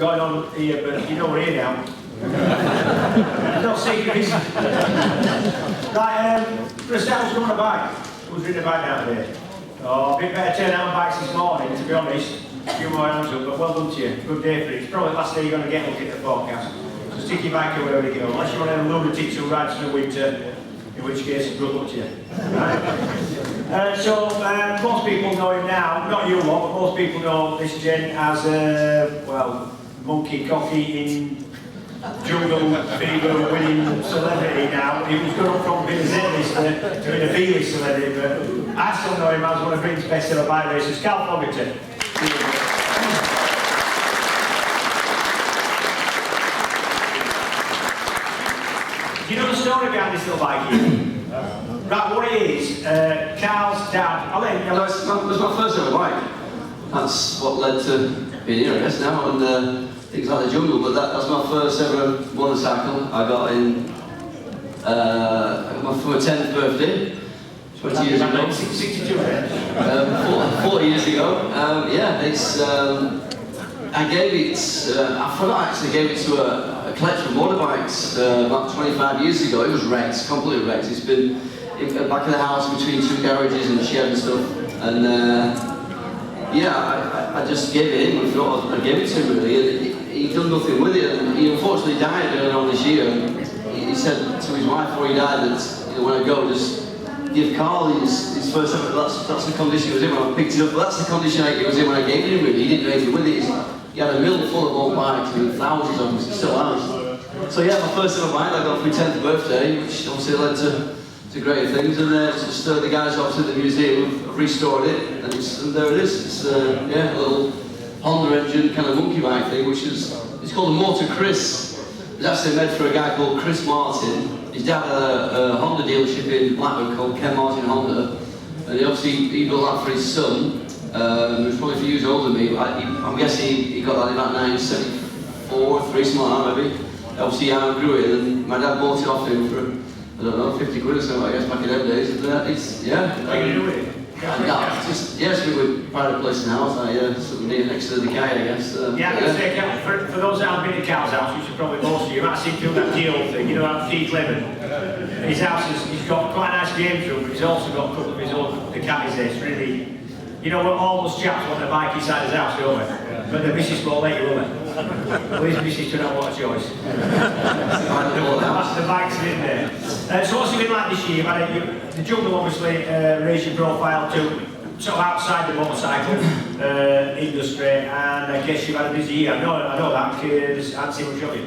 going on here, but you know we're here now. No secrets. Right, for a start, who's going on a bike? Who's ridden a bike down there? Oh, a bit better turn out on bikes this morning, to be honest. A few more hands up, but well done to you. Good day for it. It's probably the last day you're going to get looking at the forecast. So stick your bike away wherever you go, unless you're one of them lunatics who rides in the winter, in which case, good luck to you. Right? Most people know him now, not you lot, but most people know this gent as well, monkey cocky-eating, jungle fever winning celebrity now. He was going up from being a Z-list to being a B-list celebrity, but I still know him as one of Britain's best ever bike racers, Fogarty. Do you know the story behind this little bike here? Right, what it is, Carl's dad, it was my first ever bike. That's what led to being here, I guess, now, and things like the jungle, but that's my first ever motorcycle. I got in for my 10th birthday, 20 years ago. 62, 40 years ago. Yeah, it's, I gave it, I forgot I actually gave it to a collection of motorbikes about 25 years ago. It was wrecked, completely wrecked. It's been back in the house between two garages and a shed and stuff. And yeah, I just gave it in. I thought I gave it to him really. And he'd done nothing with it. And he unfortunately died earlier on this year. He said to his wife before he died that, you know, when I go, just give Carl his first ever. That's the condition he was in when I picked it up. But that's the condition he was in when I gave it him. Really, he didn't do anything with it. He had a mill full of old bikes with thousands of them. He still has. So yeah, my first ever bike I got for my 10th birthday, which obviously led to great things. And just the guys obviously at the museum have restored it, and there it is. It's yeah, a little Honda engine kind of monkey bike thing, which is it's called a Motor Chris. It's actually made for a guy called Chris Martin. His dad had a Honda dealership in Blackburn called Ken Martin Honda, and he built that for his son. He was probably a few years older than me. I'm guessing he got that in about 1974, 3, something like that maybe. Obviously I outgrew it, and my dad bought it off him for, I don't know, 50 quid or something, I guess, back in them days. And it's, yeah. What are you going to do with it? Yes, we would find a place in the house, something near next to the guy, I guess. Yeah, I'm going to say, for those that haven't been to Carl's house, which are probably most of you, might see through that deal thing, you know, that Keith Lemon. His house he's got quite a nice game room, but he's also got a couple of his own Ducatis there. It's really, you know, all those chaps want a bike inside his house, don't they? But the missus won't let you, will they? Well, his missus turned out what a choice. That's the bikes in there. So what's it been like this year? You've had the jungle obviously raised your profile to sort of outside the motorcycle industry, and I guess you've had a busy year. I know that because I hadn't seen much of you.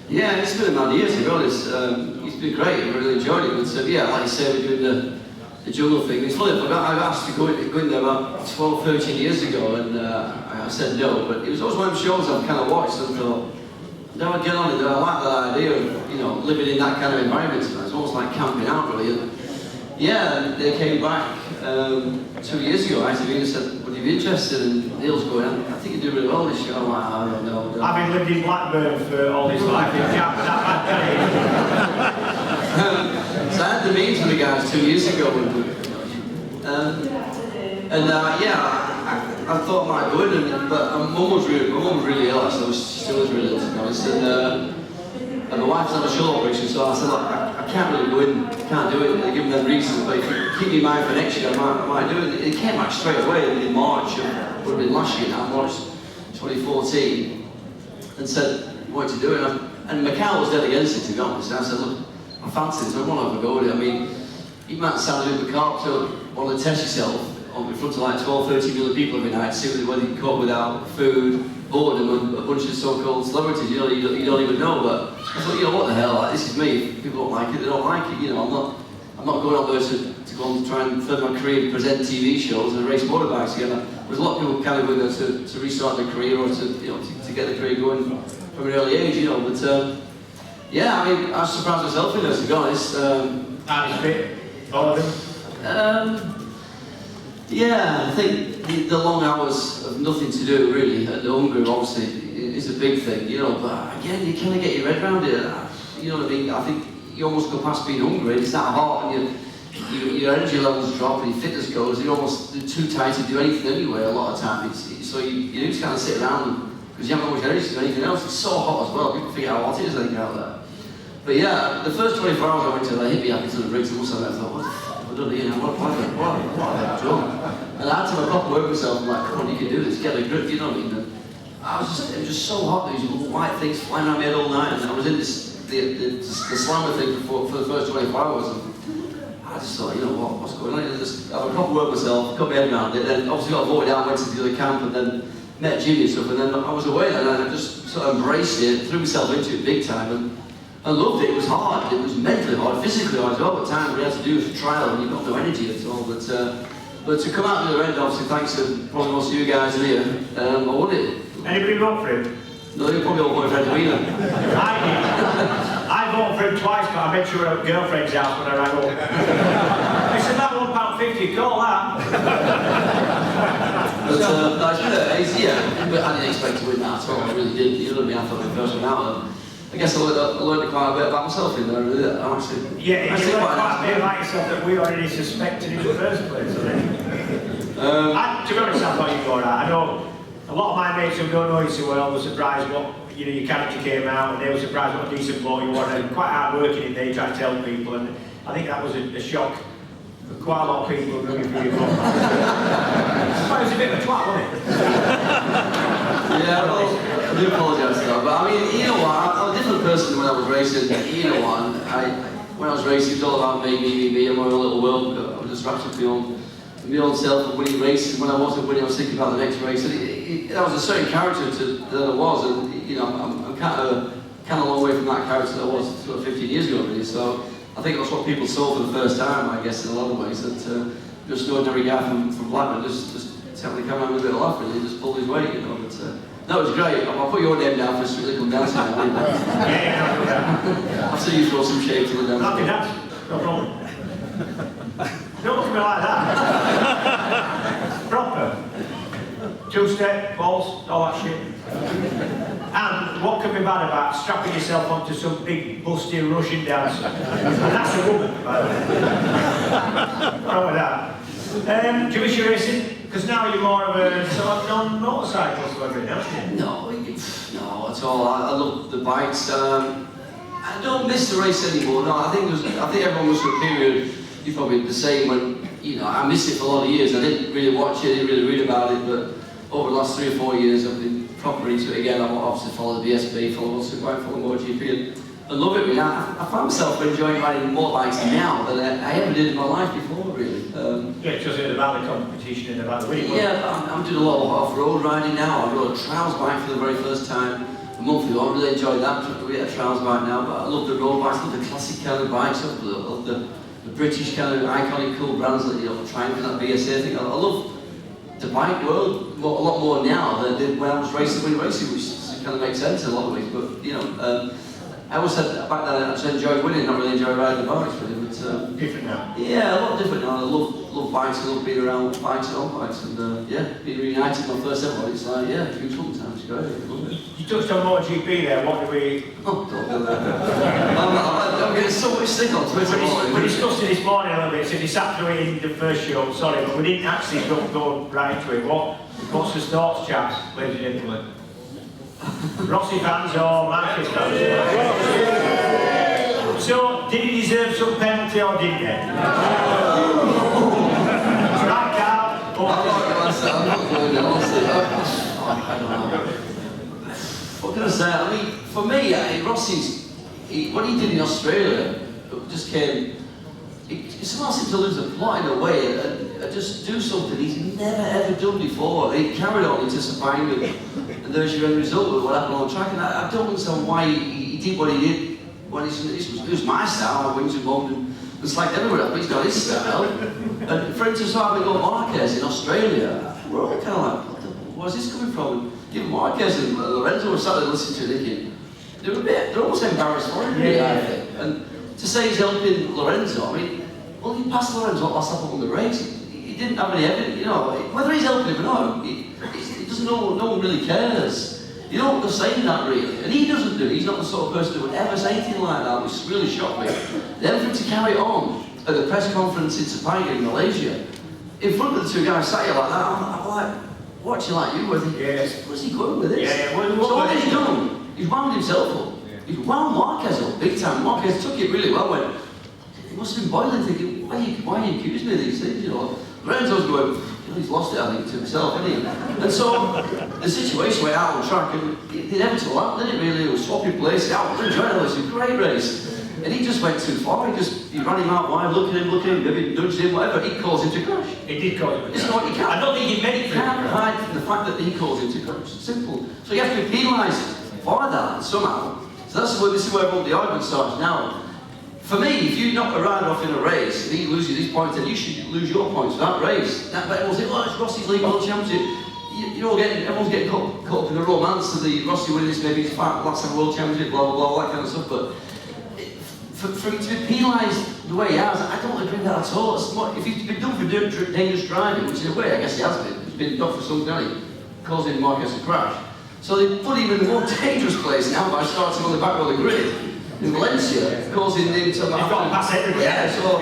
Yeah, it's been a mad year to be honest. It's been great, I really enjoyed it. But yeah, like you say, we're doing the jungle thing. It's funny, I got asked to go in there about 12, 13 years ago, and I said no, but it was always one of the shows I've kind of watched and thought, do I get on it? Do I like that idea of, you know, living in that kind of environment? It's almost like camping out really. And yeah, they came back 2 years ago actually and said, would you be interested? And Neil's going, I think you do really well this year. I'm like, I don't know. Having lived in Blackburn for all his life, you can't be that bad, can you? So I had the meetings with the guys 2 years ago, yeah, I thought I might go in, but my mum was really ill actually, she still is really ill to be honest, and my wife's had a shoulder operation, so I said, look, I can't really go in, can't do it, they give me them reasons, but if you keep me in mind for next year, I might do it. It came back straight away in March, would have been last year now, March 2014, and said, what to do it, and Macau was dead against it to be honest, and I said, look, I fancy it, so I want to have a go at it. I mean, you might sound a bit carb to want to test yourself in front of like 12, 13 million people every night, see whether you can cope without food, boredom, and a bunch of so-called celebrities, you know, you don't even know. But I thought, you know, what the hell, like, this is me. If people don't like it, they don't like it. You know, I'm not going out there to go and try and further my career, present TV shows and race motorbikes again. There's a lot of people kind of going there to restart their career or to, you know, to get their career going from an early age, you know. But yeah, I mean, I was surprised myself in this, to be honest. How did you fit? All of them? Yeah, I think the long hours of nothing to do, really, and the hunger, obviously, is a big thing, you know, but again, you kind of get your head around it, you know what I mean? I think you almost go past being hungry, it's that hot, and your energy levels drop, and your fitness goes, you're almost too tired to do anything anyway, a lot of time, so you just kind of sit around because you haven't always raced or anything else. It's so hot as well. People forget how hot it is, I think, out there. But yeah, the first 24 hours I went to, they hit me up into the rigs and also I thought, what the fuck have I done here? What have I done? And I had to have a proper work myself. I'm like, come on, you can do this, get a grip, you know what I mean? And it was just so hot, these little white things flying around my head all night, and I was in the slammer thing for the first 24 hours. And I just thought, you know what's going on? Just have a proper work myself, got my head around it, then obviously got voted out, went to the other camp, and then met Jimmy and stuff, and then I was away then, and I just sort of embraced it, threw myself into it big time, and I loved it. It was hard, it was mentally hard, physically hard as well. At times we had to do a trial, and you've got no energy at all. But to come out the other end, obviously, thanks to probably most of you guys here, I won it. Anybody vote for him? No, you're probably all boyfriend to me then. I did. I voted for him twice, but I made sure at a girlfriend's house when I rang up. It's about £1.50, call that. But yeah, I didn't expect to win that at all. I really did. You know what I mean? I thought the first one out. I guess I learned quite a bit about myself in there. Really. Actually, yeah, you learned quite a bit about yourself that we already suspected in the first place. To be honest, I thought you'd go alright. I know a lot of my mates who don't know you so well were surprised what your character came out, and they were surprised what a decent bloke you were, and quite hard working in there. You try to tell people, and I think that was a shock for quite a lot of people who were looking for your book. Well, it was a bit of a twat, wasn't it? Yeah, well, I do apologise for that, but I mean, you know what, I'm a different person when I was racing. You know what, when I was racing, it was all about me, and my own little world. I was just wrapped up my own self and winning races. When I wasn't winning, I was thinking about the next race. And that was a certain character that I was, and you know, I'm kind of a long way from that character that I was sort of 15 years ago, really. So I think that's what people saw for the first time, I guess, in a lot of ways. That just an ordinary guy from Blackburn just simply come around with a bit of laugh, really, just pulled his weight, you know. But that was great. I'll put your name down for Strictly Come Dancing. Yeah, I'll do that. I'll see you throw some shade to the dance. I can dance, no problem. Don't look at me like that. Proper. Two-step, balls, all that shit. And what can be bad about strapping yourself onto some big, busty Russian dancer? And that's a woman, by the way. What's wrong with that? Do you wish you were racing? Because now you're more of a sort of non-motorcyclist or everything else. No, at all. I love the bikes. I don't miss the race anymore. No, I think everyone was through a period. You're probably the same when, you know, I missed it for a lot of years. I didn't really watch it, I didn't really read about it, but over the last 3 or 4 years I've been proper into it again. I've obviously followed the BSB, follow MotoGP, and love it really. I find myself enjoying riding motorbikes now than I ever did in my life before, really. Yeah, because it's about the competition and about the winning. Yeah, I'm doing a lot of off-road riding now. I rode a trials bike for the very first time a month ago. I really enjoyed that. We get a trials bike now, but I love the road bikes, I love the classic kind of bikes, I love the British kind of iconic cool brands like, you know, Triumph and that BSA thing. I love the bike world a lot more now than I did when I was racing, which kind of makes sense in a lot of ways. But you know, I always said back then I just enjoyed winning, not really enjoy riding the bikes. Really, but different now. Yeah, a lot different now. I love bikes. I love being around bikes and on bikes, and yeah, being reunited my first ever one. It's like huge fun time. It's great. I love it. You touched on MotoGP there. What do we? Oh, don't do that. I'm getting so much stick on Twitter. We discussed it this morning a little bit. So you sat through it in the first show. Sorry, but we didn't actually go right into it. What's the thoughts, chaps, ladies and gentlemen? Rossi fans or Marcus fans? So, did he deserve some penalty or didn't he? Right, Carl. I'm not going there, honestly. I don't know. What can I say? I mean, for me, Rossi's, what he did in Australia just came. It somehow seemed to lose the plot in a way and just do something he's never ever done before. He carried on into Sepang, and there's your end result with what happened on the track. And I don't understand why he did what he did. Well, it was my style. I wings and bombed and slagged everywhere up. He's got his style. And for instance, having got Marquez in Australia, we're all kind of like, where's this coming from? Even Marquez and Lorenzo were sat there listening to it thinking, they're almost embarrassed for him, really, I think. And to say he's helping Lorenzo, I mean, well, he passed Lorenzo last lap on the race. He didn't have any evidence, you know, whether he's helping him or not, he doesn't know, no one really cares. You know, they're saying that really, and he doesn't do it. He's not the sort of person who would ever say anything like that, which really shocked me. Then for him to carry on at the press conference in Sepang in Malaysia, in front of the two guys sat here like that, I'm like, watching like you, were thinking, Yes. where's he going with this? Yeah, So all he's done, he's wound himself up. He's wound Marquez up big time. Marquez took it really well. Went, he must have been boiling, thinking, why are you accusing me of these things? You know, Lorenzo's going, he's lost it, I think, to himself, hasn't he? And so the situation went out on track, and the inevitable happened, didn't it? Really, it was swapping places out. It was a great race. And he just went too far. He ran him out wide, looking at him, maybe nudged him, whatever. He caused him to crash. It did cause him to crash. It's not, you can't, I don't think he meant it. You can't hide from the fact that he caused him to crash. Simple. So you have to be penalised for that somehow. So this is where all the argument starts now. For me, if you knock a rider off in a race and he loses his points, then you should lose your points for that race. But everyone's saying, oh, it's Rossi's League World Championship. Everyone's getting caught up in the romance of the Rossi winning this, maybe it's last time World Championship, blah, blah, blah, all that kind of stuff. But for him to be penalised the way he has, I don't agree with that at all. If he's been done for dangerous driving, which in a way I guess he has been, he's been done for some guy causing Marquez to crash. So they put him in a more dangerous place now by starting on the back of the grid in Valencia, causing him to... He's got to pass everybody. Yeah, so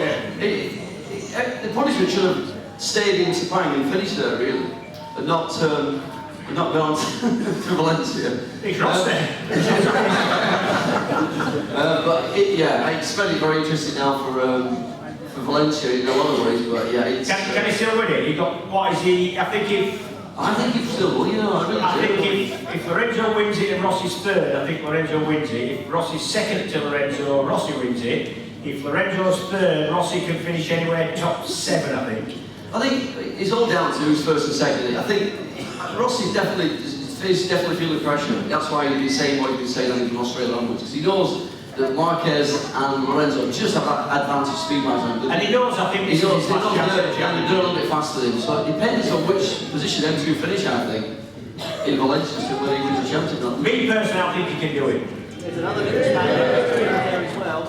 the punishment should have stayed in Sepang and finished there, really, and not gone to Valencia. He's lost there. But it's very, very interesting now for Valencia in a lot of ways. But yeah, it's, can he still win it? He got, what is he? I think he still will. You know, I think if Lorenzo wins it and Rossi's third, I think Lorenzo wins it. If Rossi's second to Lorenzo, Rossi wins it. If Lorenzo's third, Rossi can finish anywhere top 7, I think. I think it's all down to who's first and second. I think Rossi's definitely feeling pressure. That's why he's been saying what he's been saying from Australia onwards. Because he knows that Marquez and Lorenzo just have that advantage speed-wise. And he knows, I think, they're a little bit faster than him. So it depends on which position them two finish, I think, in Valencia, to whether he wins the championship. Me personally, I think he can do it. There's another good there as well.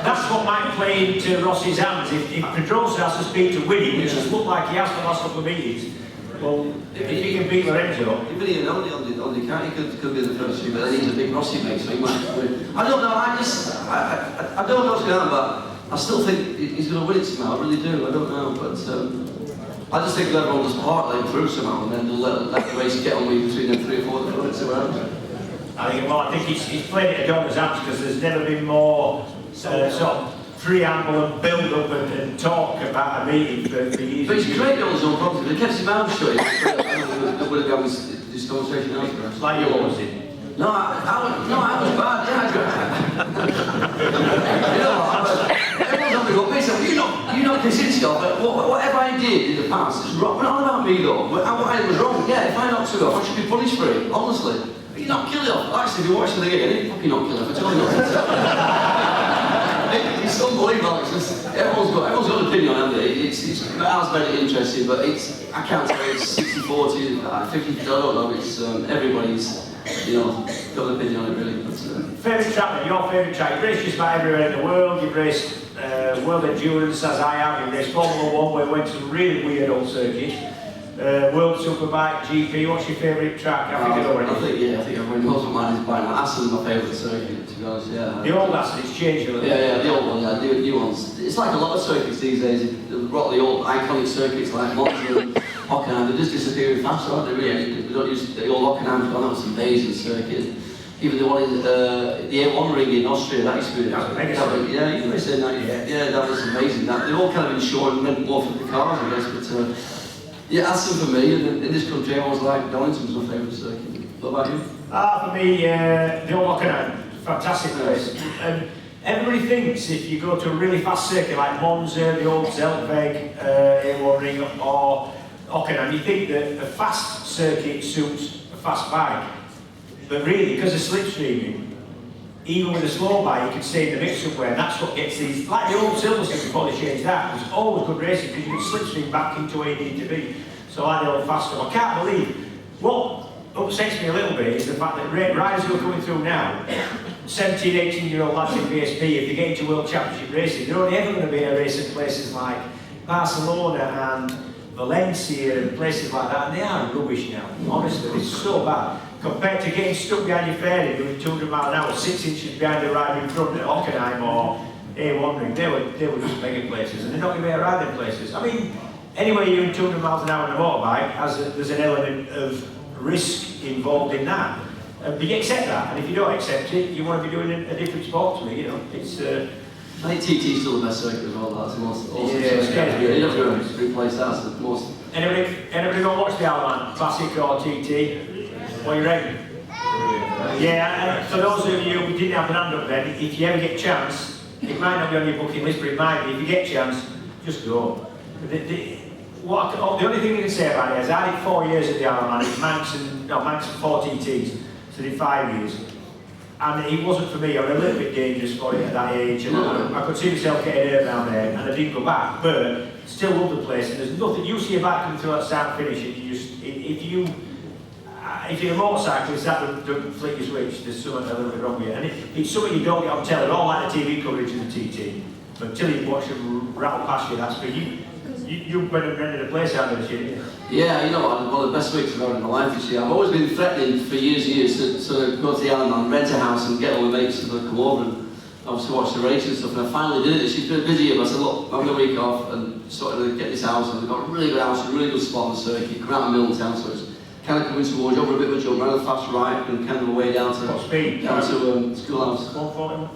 That's what might play into Rossi's hands. If Pedrosa has to speed to win it, which has looked like he has for the last couple of meetings, well, if he can beat Lorenzo... Even he on the car, he could be the first two, but then he's a big Rossi mate, so he might win. I don't know, I don't know what's going on, but I still think he's going to win it somehow, I really do, I don't know, but I just think everyone just part lane through somehow, and then they'll let the race get on between them 3 or 4 that front, see what happens. I think he's played it at Donna's hands because there's never been more sort of preamble and build up and talk about a meeting for years. But he's great on his own problems. He kept his mouth shut. That would have gone this conversation elsewhere. Like you always did. No, I was bad. Yeah, you know what? Everyone's on the go. Basically, you know Kaczynski off, but whatever I did in the past is wrong. But not about me though. What I was wrong. Yeah, if I knocked you off, I should be punished for it. Honestly. But you not kill it off. Actually, if you watch the game, you didn't fucking not kill it off. I told you not. It's unbelievable. It's just, everyone's got an opinion on it. It has made it interesting, but I can't say it's 60-40, 50. I don't know. It's everybody's, got an opinion on it really. But, favourite track then? Your favourite track? You've raced just about everywhere in the world. You've raced World Endurance as I have. You've raced Formula 1 where we went to some really weird old circuits. World Superbike, GP. What's your favourite track? I think everyone knows what mine is by now. Aston's my favourite circuit, to be honest. Yeah. The old Aston, it's changed a little. Yeah, the old one. Yeah, the new ones. It's like a lot of circuits these days. The old iconic circuits like Monza and Hockenheim, they're just disappearing fast, aren't they? Really, we don't use the old Hockenheim. That was an amazing circuit. Even the one in the A1 ring in Austria, that used to be. Yeah, you were saying that. Yeah, that was amazing. They're all kind of insured and meant more for the cars, I guess, but. Yeah, Aston for me, and in this country I always like Donington's my favourite circuit. What about you? For me, the old Hockenheim, fantastic place. And everybody thinks if you go to a really fast circuit like Monza, the old Zeltweg, A1 ring or Hockenheim, you think that a fast circuit suits a fast bike. But really, because of slipstreaming, even with a slow bike, you can stay in the mix somewhere, and that's what gets these, like the old Silverstone before they changed that, it was always good racing because you could slipstream back into where you need to be. So I like the old fast stuff. I can't believe, what upsets me a little bit is the fact that riders who are coming through now, 17, 18-year-old lads in VSP, if they get into World Championship racing, they're only ever going to be able to race in places like Barcelona and Valencia and places like that, and they are rubbish now, honestly, it's so bad. Compared to getting stuck behind your fairing doing 200 miles an hour, 6 inches behind the rider in front at Hockenheim or A1 ring, they were just mega places, and they're not going to be able to ride in places. I mean, anyway you're doing 200 miles an hour on a motorbike, there's an element of risk involved in that. But you accept that, and if you don't accept it, you want to be doing a different sport to me, you know. It's, I think TT is still the best circuit as well, that's the most awesome yeah, circuit. yeah. You're never going to replace that, that's the most... Anybody go watch the Outland, Classic or TT? What are you reckon? Yeah, and for those of you who didn't have an hand up then, if you ever get a chance, it might not be on your booking list, but it might be, if you get a chance, just go. The only thing I can say about it is I did 4 years at the Outland, Manx and 4 TTs, so I did 5 years. And it wasn't for me, I was a little bit dangerous for it at that age, and I could see myself getting hurt down there, and I didn't go back, but still love the place, and there's nothing, you see a bike coming through that start finish, and you just, if you're a motorcyclist, that don't flick your switch, there's something a little bit wrong with it, and it's something you don't get on telly, all like the TV coverage of the TT, but until you watch them rattle past you, that's for you. You went and rented a place out there this year, didn't you? Yeah, you know what, one of the best weeks I've had in my life this year. I've always been threatening for years and years to sort of go to the Island, rent a house and get all my mates to come over and obviously watch the race and stuff, and I finally did it. She's been busy, but I said, look, I'm having a week off and started to get this house, and we've got a really good house, a really good spot on the circuit, come out of Middletown, so it's kind of coming towards over a bit of a jump, rather fast right, and kind of a way down to schoolhouse. 140,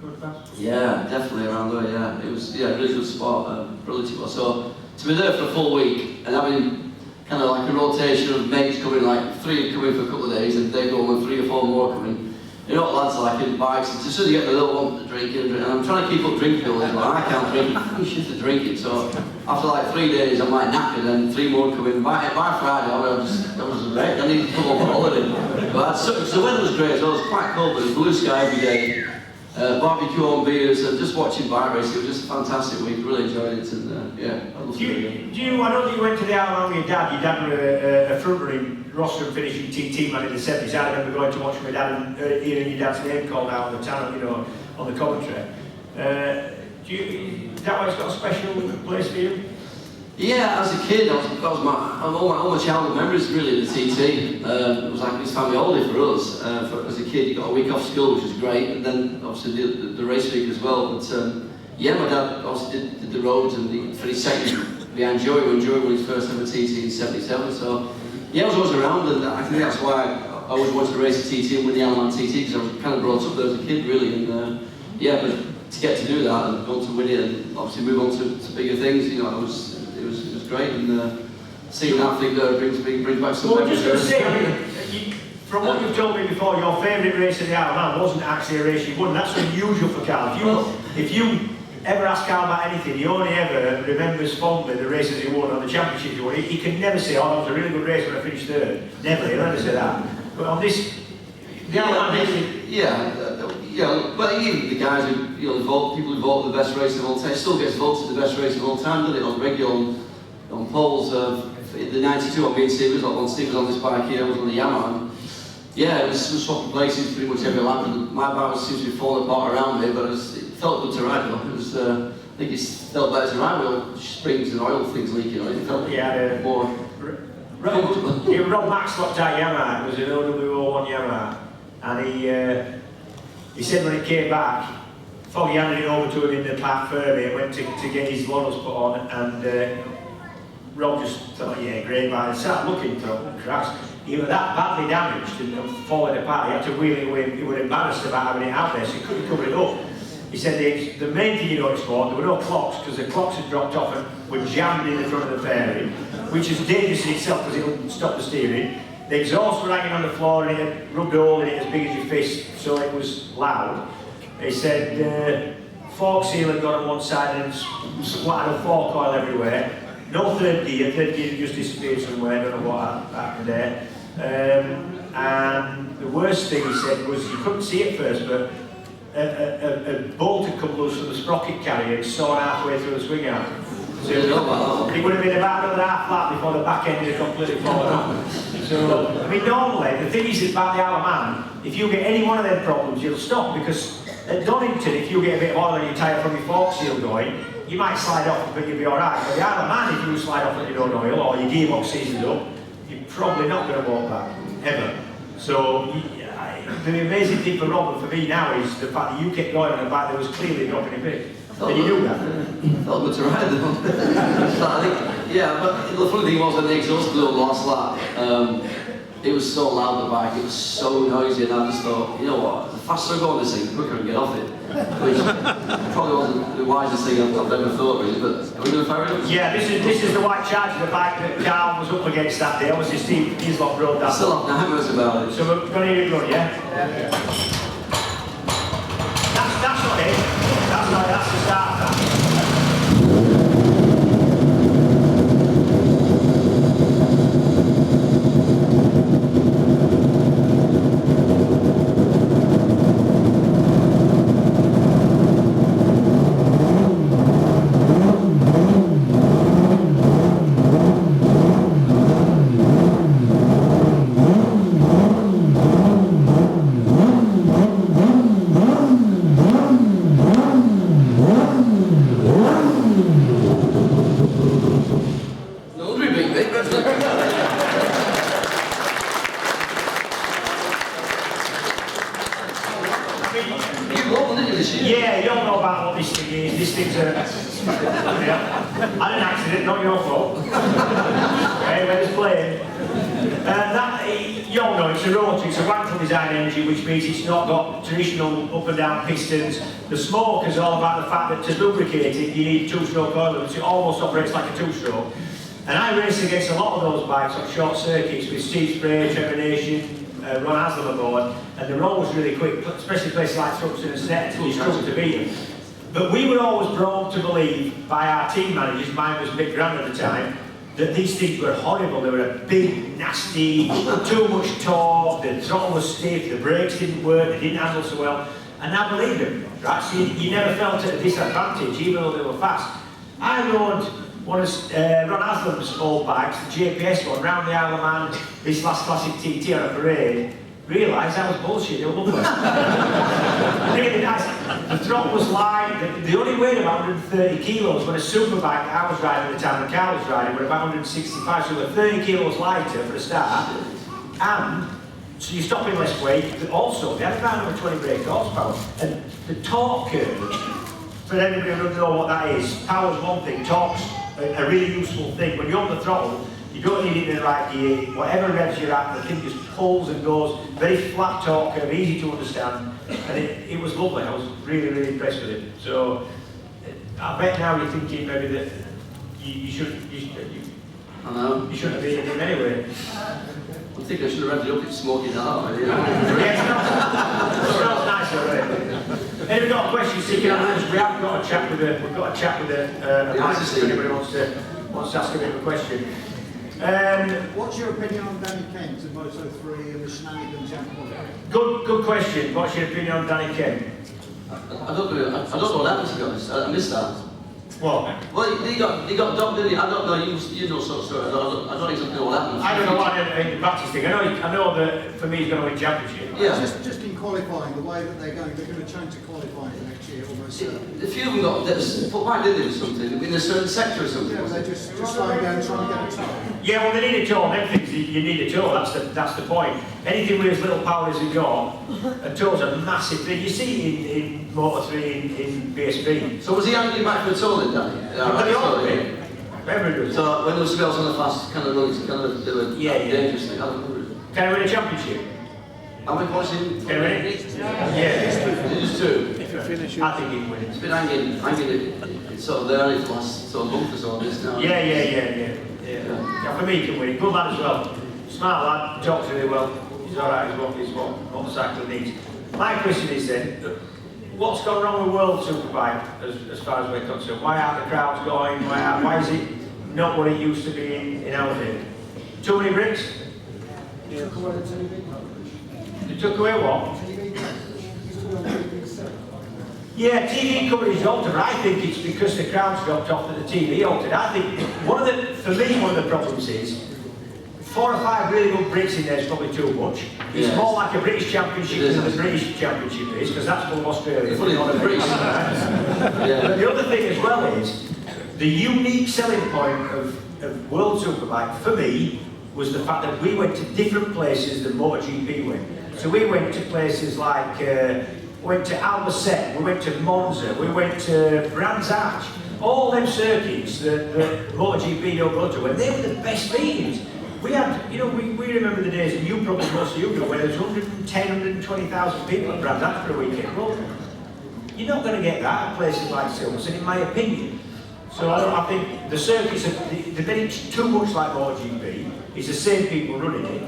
good fast? Yeah, definitely around there, yeah. It was, yeah, a really good spot, brilliant spot. So, to be there for a full week, and having kind of like a rotation of mates coming, like 3 coming for a couple of days, and they go and 3 or 4 more coming. You know what lads like in bikes, and just so you get the little one to drink, and I'm trying to keep up drinking all this, I can't drink, I'm shit to drink it, so after like 3 days I'm like knackered, and 3 more coming. By Friday I was great, I needed to come on holiday. But so the weather was great as well, it was quite cold, but it was blue sky every day. Barbecue on beers, and just watching bike racing. It was just a fantastic week, really enjoyed it, and yeah, I loved it again. I know that you went to the Island with your dad. Your dad was a front runner in Rostrum, finishing TT man in the 70s. I remember going to watch my dad and hearing your dad's name called out on the channel, you know, on the commentary. Is that why it's got a special place for you? Yeah, as a kid, all my childhood memories really of the TT. It was like this family holiday for us. As a kid, you got a week off school, which was great, and then obviously the race week as well. But yeah, my dad obviously did the roads, and for his second behind Joey when his first ever TT in '77. So yeah, I was always around, and I think that's why I always wanted to race a TT and win the Island TT, because I was kind of brought up there as a kid, really. And yeah, but to get to do that and go on to win it, and obviously move on to bigger things, you know, it was great, and seeing that thing there brings back some well, memories. just going to say, I mean, from what you've told me before, your favourite race at the Isle wasn't actually a race you won. That's unusual for Carl. If you ever ask Carl about anything, he only ever remembers fondly the races he won or the championships he won. He can never say, oh, that was a really good race when I finished third. Never, he'll never say that. But on this, the but even the guys who, you know, people who vote the best race of all time, still gets voted the best race of all time, doesn't it? On regular, on polls in the '92 on me and Steve was on. Steve was on this bike here, I was on the Yamaha. Yeah, it was swapping places pretty much every lap, and my bike seems to be falling apart around me, but it felt good to ride though. It was, I think it felt better to ride with springs and oil things leaking on it. It felt more comfortable. Rob Max got that Yamaha, it was an OW01 Yamaha, and he said when it came back, Foggy handed it over to him in the Park Ferry and went to get his laurels put on, and Rob just thought, yeah, great bike, and sat looking, thought, Christ. He was that badly damaged and falling apart, he had to wheel it away, he was embarrassed about having it out there, so he couldn't cover it up. He said the main thing he noticed for, there were no clocks, because the clocks had dropped off and were jammed in the front of the ferry, which is dangerous in itself because it wouldn't stop the steering. The exhaust were hanging on the floor, and it had rubbed a hole in it as big as your fist, so it was loud. He said fork seal had gone on one side and splattered a fork oil everywhere. No third gear just disappeared somewhere, I don't know what happened there. And the worst thing he said was, you couldn't see it first, but a bolt had come loose from the sprocket carrier and sawn halfway through the swing arm. So it would have been about another half lap before the back end had completely fallen off. So, I mean, normally, the thing is about the Isle of Man, if you get any one of them problems, you'll stop, because at Donington, if you get a bit of oil in your tyre from your fork seal going, you might slide off, but you'll be alright. But the Isle of Man, if you slide off and you don't oil, or your gearbox seasons up, you're probably not going to walk back, ever. So, the amazing thing for Rob and for me now is the fact that you kept going on a bike that was clearly dropping a bit. And you knew that. felt good to ride them. So I think, yeah, but the funny thing was when the exhaust blew on the last lap, it was so loud, the bike, it was so noisy, and I just thought, you know what, the faster I go on this thing, the quicker I can get off it. Which probably wasn't the wisest thing I've ever thought, really, but are we doing fair enough? Yeah, this is the white Charger, the bike that Carl was up against that day. Obviously, Steve Gislop rode that. I still have nightmares about it. So we're going to hear it run, yeah? That's not it. That's not it, that's the start of that. Yeah, you don't know about what this thing is. This thing's a... yeah. Had an accident, not your fault. Hey, when it's playing. You all know it's a rotary, it's a Wankel design engine, which means it's not got traditional up and down pistons. The smoke is all about the fact that to lubricate it, you need two-stroke oil, which it almost operates like a two-stroke. And I race against a lot of those bikes on short circuits with Steve Spray, Trevor Nation, Ron Haslam aboard, and they're always really quick, especially places like Thruxton and Stetton, you struggle to beat them. But we were always brought to believe by our team managers, mine was Mick Grant at the time, that these things were horrible. They were a big, nasty, too much torque, the throttle was stiff, the brakes didn't work, they didn't handle so well, and I believed them, right? So you never felt at a disadvantage, even though they were fast. I rode one of Ron Haslam's old bikes, the JPS one, round the Isle of Man, this last classic TT on a parade, realised that was bullshit, they were lovely. Really nice. The throttle was light, they only weighed about 130 kilos, when a superbike that I was riding at the time and Carl was riding were about 165, so they were 30 kilos lighter for a start. And so you're stopping less weight, but also they had about 120 brake horsepower. And the torque curve, for anybody who doesn't know what that is, power's one thing, torque's a really useful thing. When you're on the throttle, you don't need it in the right gear. Whatever revs you're at, the thing just pulls and goes. Very flat torque curve, easy to understand. And it was lovely. I was really, really impressed with it. So I bet now you're thinking maybe that you shouldn't have been in him anyway. I think I should have revved it up and smoking it out. Yeah, it smells nice already. Hey, we've got a question sticking on us. We have got a chat with a if anybody wants to ask a bit of a question. What's your opinion on Danny Kent and Moto 3 and the shenanigans in qualifying? Good question. What's your opinion on Danny Kent? I don't know what happened, to be honest. I missed that. What? Well, he got dumped, didn't he? I don't know, you know sort of story. I don't exactly know what happened. I don't know what the practice thing. I know that for me he's going to win championship. Yeah. Just in qualifying, the way that they're going to change to qualifying for next year almost certainly. A few of them got why did they do something? In a certain sector or something? Yeah, they just trying to get a toe. Yeah, well they need a toe on everything. You need a toe, that's the point. Anything with as little power as you've got, a toe's a massive thing. You see it in Moto 3 in BSB. So was he hanging back for a toe then, Danny? So when there was somebody else on the fast, kind of do a dangerous thing. I don't know. Can he win a championship? How many points in? Can he win it? Yeah. Just two. If you finish, I think he can win it. It's been hanging it's sort of there for the last sort of month or so on this now. Yeah, for me he can win it. Good lad as well. Smart lad, talks really well. He's alright, he's what motorcycle needs. My question is then, what's gone wrong with World Superbike as far as we're concerned? Why aren't the crowds going? Why is it not what it used to be in our day? Too many bricks? They took away the TV. They took away what? Yeah, TV coverage is altered. I think it's because the crowds dropped off that the TV altered. I think for me one of the problems is 4 or 5 really good bricks in there is probably too much. It's more like a British Championship than the British Championship is, because that's full of Australia. Funny, the British. But the other thing as well is, the unique selling point of World Superbike, for me, was the fact that we went to different places than MotoGP went. So we went to places like, we went to Albacete, we went to Monza, we went to Brands Hatch. all them circuits that MotoGP don't go to, when they were the best meetings. We had, you know, we remember the days, and you probably most of you know, where there's 110, 120,000 people at Brands Hatch for a weekend. Well, you're not going to get that at places like Silverstone, in my opinion. So I think the circuits, they've been too much like MotoGP. It's the same people running it.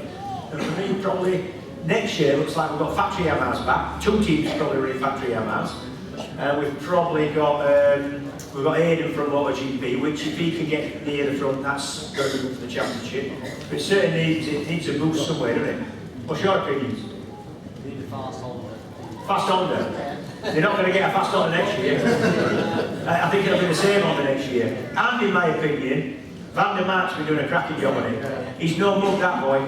And for me, probably next year looks like we've got factory Yamahas back. 2 teams probably running factory Yamahas. We've probably got Aiden from MotoGP, which if he can get near the front, that's going to be good for the championship. But it certainly needs a boost somewhere, doesn't it? What's your opinions? Need a fast Honda. Fast Honda? They're not going to get a fast Honda next year. I think it'll be the same Honda next year. And in my opinion, Van der Mark's been doing a cracking job on it. He's no mug, that boy.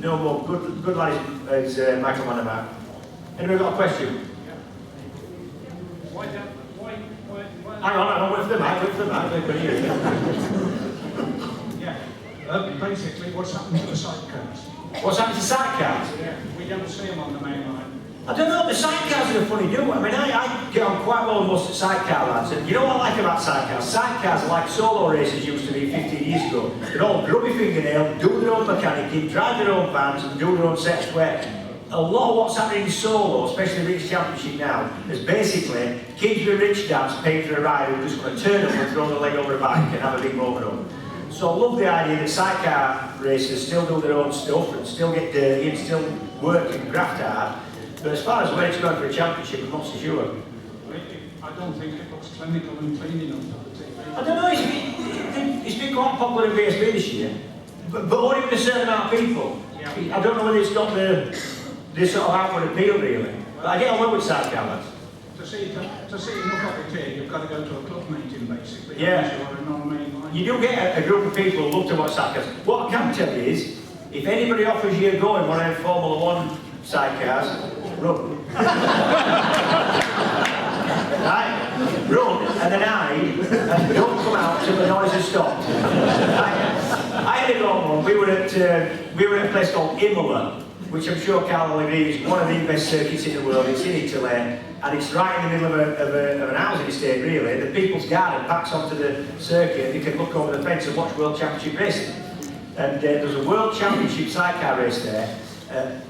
No mug. Good lad is Michael Van der Mark. Anyone got a question? Hang on, wait for the mic, Basically, what's happened to the sidecars? What's happened to sidecars? Yeah, we don't see them on the main line. I don't know, the sidecars are a funny do. I mean, I get on quite well with most of the sidecar lads, and you know what I like about sidecars? Sidecars are like solo races used to be 15 years ago. They're all grubby fingernail, do their own mechanicking, drive their own vans, and do their own sets where a lot of what's happening in solo, especially the Rich Championship now, is basically kids with rich dads paying for a ride who are just going to turn up and throw their leg over a bike and have a big moment on. So I love the idea that sidecar racers still do their own stuff and still get dirty and still work and graft hard. But as far as where it's going for a championship, I'm not so sure. I don't think it looks clinical and clean enough for the TV. I don't know, it's been quite popular in BSB this year, but only with a certain amount of people. Yeah. I don't know whether it's got this sort of outward appeal really. But I get on well with sidecar lads. To see enough of it here, you've got to go to a club meeting basically. Yeah. Or a non-main line. You do get a group of people who love to watch sidecars. What I can tell you is, if anybody offers you a go in one of them Formula 1 sidecars, run. Right? Run and then hide and don't come out till the noise has stopped. Right? I had a go on one. We were at a place called Imola, which I'm sure Carl will agree is one of the best circuits in the world. It's in Italy, and it's right in the middle of an housing estate, really. The People's Garden backs onto the circuit, and you can look over the fence and watch World Championship racing. And there's a World Championship sidecar race there, and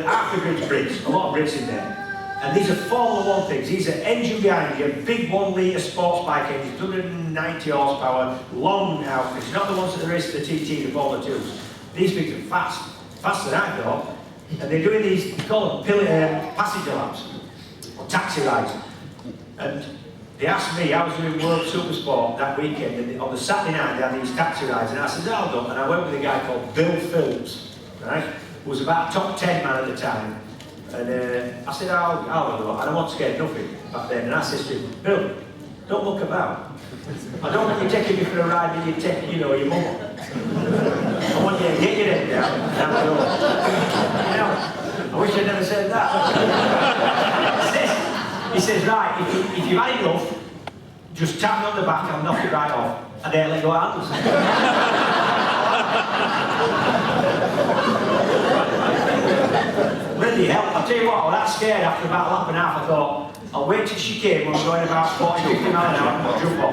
half the grid's Brits, a lot of Brits in there. And these are Formula 1 things. These are engine behind you, big 1 litre sports bike engines, 190 horsepower, long outfits, not the ones that race the TT, the Formula 2s. These things are fast, faster than I thought. And they're doing these, they call them passenger laps, or taxi rides. And they asked me, I was doing World Supersport that weekend, and on the Saturday night they had these taxi rides, and I said, hold up, and I went with a guy called Bill Phillips, right, who was about top 10 man at the time. And I said, I'll go, and I wasn't scared nothing back then. And I said to him, Bill, don't look about. I don't want you taking me for a ride that you take, you know, your mum. I want you to get your head down and have a go. You know, I wish I'd never said that. He says, right, if you've had enough, just tap me on the back and I'll knock it right off. And then let go of handles. Bloody hell, I'll tell you what, I was that scared after about a lap and a half. I thought, I'll wait till she came when we're going about 40, 50 miles an hour and I'll jump off.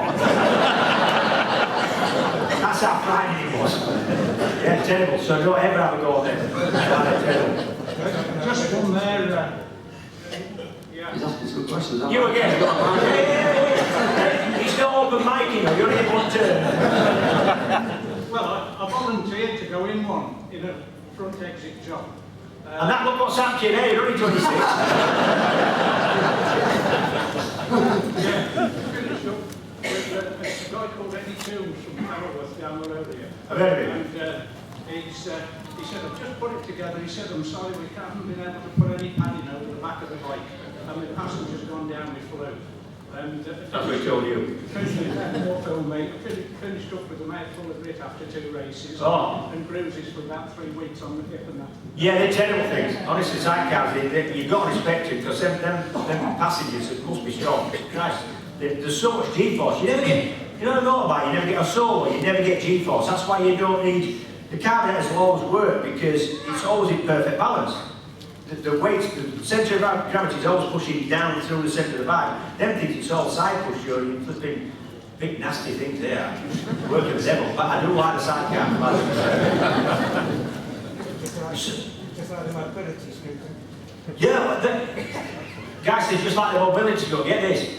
That's how frightening it was. Yeah, terrible. So don't ever have a go there. Terrible. Just one there. He's asking some questions. You again? He's not open mic, you know, you're only in one turn. Well, I volunteered to go in one, in a front exit job. And that look what's happened to you now, you're only 26. Yeah, finished up with a guy called Eddie Toombs from Farrowworth down the road here. I've heard of him. And he said, I've just put it together. He said, I'm sorry, we haven't been able to put any padding over the back of the bike. And the passenger's gone down with flu. And That's what he told you. Finished up with a mouthful of grit after 2 races. Oh. And bruises for about 3 weeks on the hip and that. Yeah, they're terrible things. Honestly, sidecars, you've got to respect it, because them passengers must be strong. Christ, there's so much G-force. You never get, you know what I know about, you never get a solo, you never get G-force. That's why you don't need, the carburetors will always work, because it's always in perfect balance. The weight, the centre of gravity is always pushing down through the centre of the bike. Them things, it's all side push, you're flipping Big nasty things there. Working the devil, but I do like the sidecar. Just like the mobility scooter. Yeah, but guys, it's just like the mobility scooter. Get this.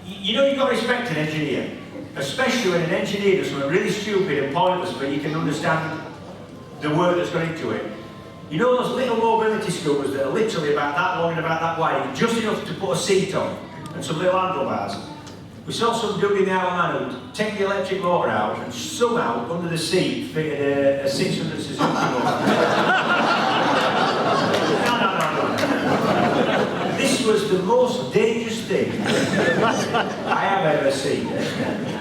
You know you've got to respect an engineer. Especially when an engineer does something really stupid and pointless, but you can understand the work that's gone into it. You know those little mobility scooters that are literally about that long and about that wide, just enough to put a seat on and some little handlebars. We saw some dude in the Isle of Man who'd take the electric motor out and somehow under the seat fitted a 600 Suzuki motor. No. This was the most dangerous thing I have ever seen.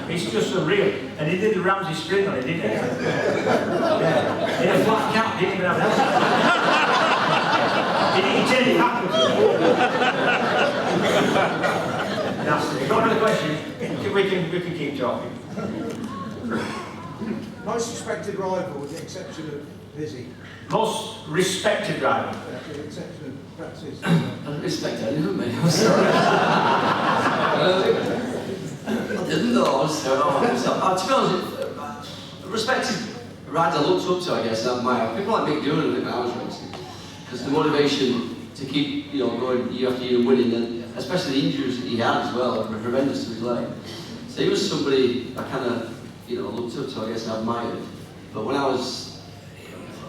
It's just surreal. And he did the Ramsey spring on it, didn't he? Yeah. In a flat cap, didn't even have that. He didn't turn it backwards. Nasty. Got another question? We can keep talking. Most respected rival, with the exception of Vizzy. Most respected driver. With the exception of perhaps his. I don't respect anyone, mate. I'm sorry. I didn't know. To be honest, respected rides I looked up to, I guess, I admire. People like Mick Doohan when I was racing. Because the motivation to keep, going year after year and winning, and especially the injuries that he had as well, were horrendous to his leg. So he was somebody I kind of, looked up to, I guess, and admired. But when I wasn't, I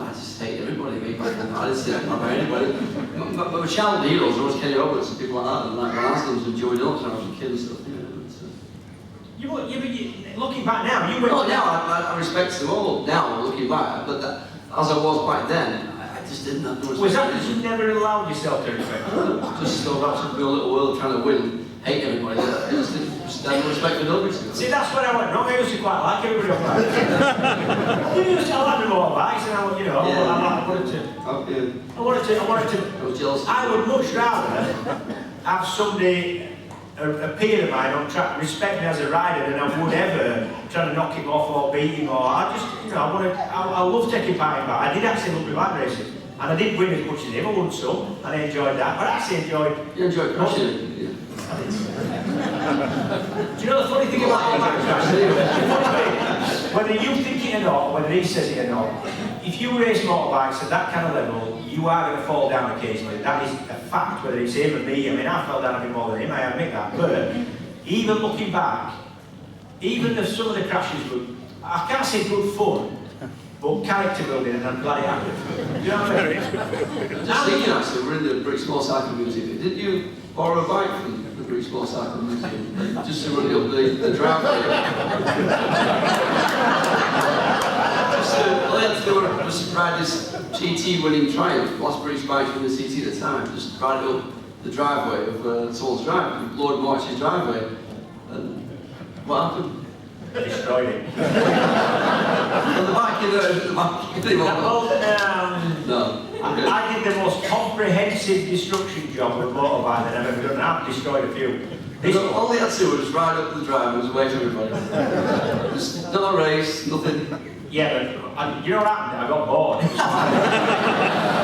just hate everybody, mate. I didn't say that about anybody. My child heroes were always Kenny Roberts and people like that, and like Van Aslan's and Joey Knox when I was a kid and stuff, Looking back now, you went... No, now I respect them all, now looking back, but as I was back then, I just didn't have no respect. Was that because you never allowed yourself to respect? Just still got to be a little world trying to win, hate everybody. I just didn't have no respect for nobody. See, that's where I went wrong. I used to quite like everybody on bikes. You used to like the motorbikes, and I wanted to. I was jealous. I would much rather have somebody, a peer of mine on track, respect me as a rider than I would ever try to knock him off or beat him. Or I just, I love taking part in bike. I did actually love the bike racing, and I didn't win as much as him. I won some, and I enjoyed that. But I actually enjoyed. You enjoyed crushing it. Do you know the funny thing about motorbikes? Whether you think it or not, whether he says it or not, if you race motorbikes at that kind of level, you are going to fall down occasionally. That is a fact, whether it's him or me. I mean, I fell down a bit more than him, I admit that. But even looking back, even if some of the crashes were, I can't say good fun, but character building, and I'm glad it happened. Do you know what I mean? Just thinking actually, we're in the British Small Cycle Museum. Didn't you borrow a bike from the British Small Cycle Museum just to run it up the driveway? All I had to do was ride this TT winning Triumph, last British bike from the CT at the time, just ride it up the driveway of someone's driveway, Lord March's driveway. And what happened? Destroyed it. And the bike in there, No. I did the most comprehensive destruction job with a motorbike that I've ever done. I've destroyed a few. All they had to do was ride up the driveway and wait for everybody. Just not a race, nothing. Yeah, but you know what happened? I got bored.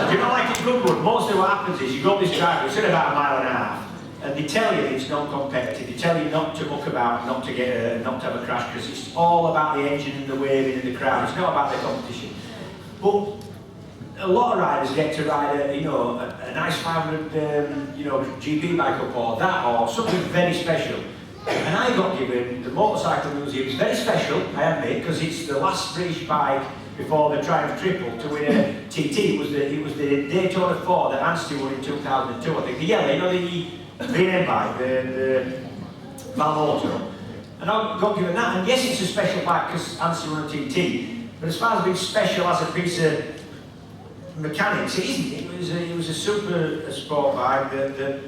You know, like a good one, mostly what happens is you go up this driveway, it's in about a mile and a half, and they tell you it's non-competitive. They tell you not to muck about, not to have a crash, because it's all about the engine and the waving and the crowd. It's not about the competition. But a lot of riders get to ride a nice 500 GP bike up or that, or something very special. And I got given the Motorcycle Museum. It's very special, I admit, because it's the last British bike before the Triumph Triple to win a TT. It was the Daytona 4 that Anstey won in 2002, I think. The yellow, the V&M bike, the Valmoto. And I got given that. And yes, it's a special bike because Anstey won a TT. But as far as being special as a piece of mechanics, it isn't. It was a super sport bike that